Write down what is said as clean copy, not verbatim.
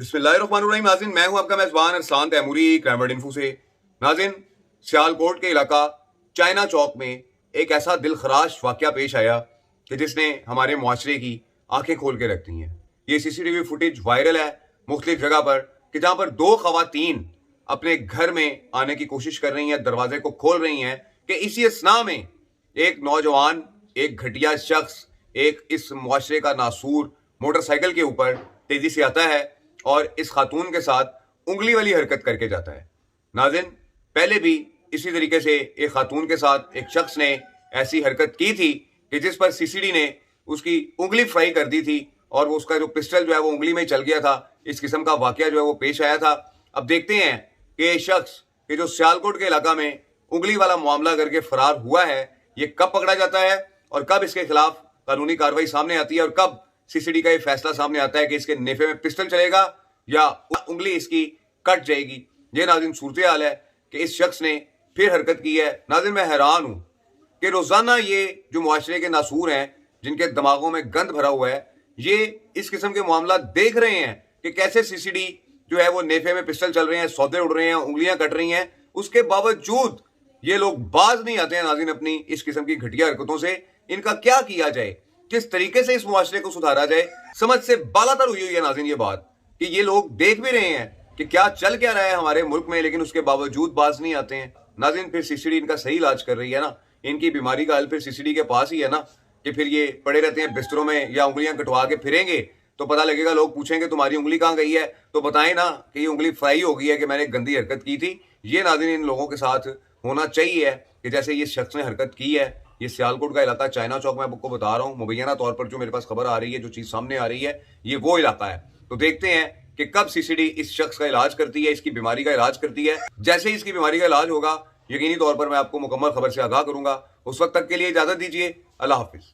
बिस्मिल्लाहिर्रहमानिर्रहीम। नाज़रीन, मैं हूं आपका मेज़बान अरसलान तैमूरी क्रैमवर्ड इन्फो से। नाज़रीन, सियालकोट के इलाका चाइना चौक में एक ऐसा दिलखराश वाक़या पेश आया कि जिसने हमारे मुआशरे की आंखें खोल के रख दी हैं। ये सीसीटीवी फुटेज वायरल है मुख्तलिफ जगह पर कि जहां पर दो खवातीन अपने घर में आने की कोशिश कर रही हैं, दरवाजे को खोल रही हैं कि इसी असना में एक नौजवान, एक घटिया शख्स, एक इस मुआशरे का नासूर मोटरसाइकिल के ऊपर तेजी से आता है और इस खातून के साथ उंगली वाली हरकत करके जाता है। नाज़रीन, पहले भी इसी तरीके से एक खातून के साथ एक शख्स ने ऐसी हरकत की थी कि जिस पर सीसीडी ने उसकी उंगली फ्राई कर दी थी और वो उसका जो पिस्टल जो है वो उंगली में चल गया था। इस किस्म का वाकया जो है वो पेश आया था। अब देखते हैं कि ये शख्स कि जो सियालकोट के इलाका में उंगली वाला मामला करके फरार हुआ है, ये कब पकड़ा जाता है और कब इसके खिलाफ कानूनी कार्रवाई सामने आती है और कब सीसीडी का ये फैसला सामने आता है कि इसके नेफे में पिस्टल चलेगा या उंगली इसकी कट जाएगी। ये नाज़रीन सूरत हाल है कि इस शख्स ने फिर हरकत की है। नाज़रीन, मैं हैरान हूं कि रोजाना ये जो मुआशरे के नासूर हैं, जिनके दिमागों में गंद भरा हुआ है, ये इस किस्म के मामला देख रहे हैं कि कैसे सीसीडी जो है वो नेफे में पिस्टल चल रहे हैं, सौदे उड़ रहे हैं, उंगलियां कट रही हैं। उसके बावजूद ये लोग बाज नहीं आते हैं नाज़रीन अपनी इस किस्म की घटिया हरकतों से। इनका क्या किया जाए, किस तरीके से इस मुआशरे को सुधारा जाए, समझ से बालातर हुई है नाज़रीन ये बात कि ये लोग देख भी रहे हैं कि क्या चल क्या रहा है हमारे मुल्क में, लेकिन उसके बावजूद बाज नहीं आते हैं। नाज़रीन, फिर सीसीडी इनका सही इलाज कर रही है ना। इनकी बीमारी का हल फिर सीसीडी के पास ही है ना कि फिर ये पड़े रहते हैं बिस्तरों में या उंगलियां कटवा के फिरेंगे तो पता लगेगा, लोग पूछेंगे तुम्हारी उंगली कहाँ गई है, तो बताएं ना कि ये उंगली फ्राई हो गई है कि मैंने गंदी हरकत की थी। ये नाज़रीन इन लोगों के साथ होना चाहिए कि जैसे ये शख्स ने हरकत की है। ये सियालकोट का इलाका चाइना चौक मैं आपको बता रहा हूँ, मुबैना तौर पर जो मेरे पास खबर आ रही है, जो चीज़ सामने आ रही है, ये वो इलाका है। तो देखते हैं कि कब सीसीडी इस शख्स का इलाज करती है, इसकी बीमारी का इलाज करती है। जैसे ही इसकी बीमारी का इलाज होगा, यकीनी तौर पर मैं आपको मुकम्मल खबर से आगाह करूंगा। उस वक्त तक के लिए इजाजत दीजिए। अल्लाह हाफिज।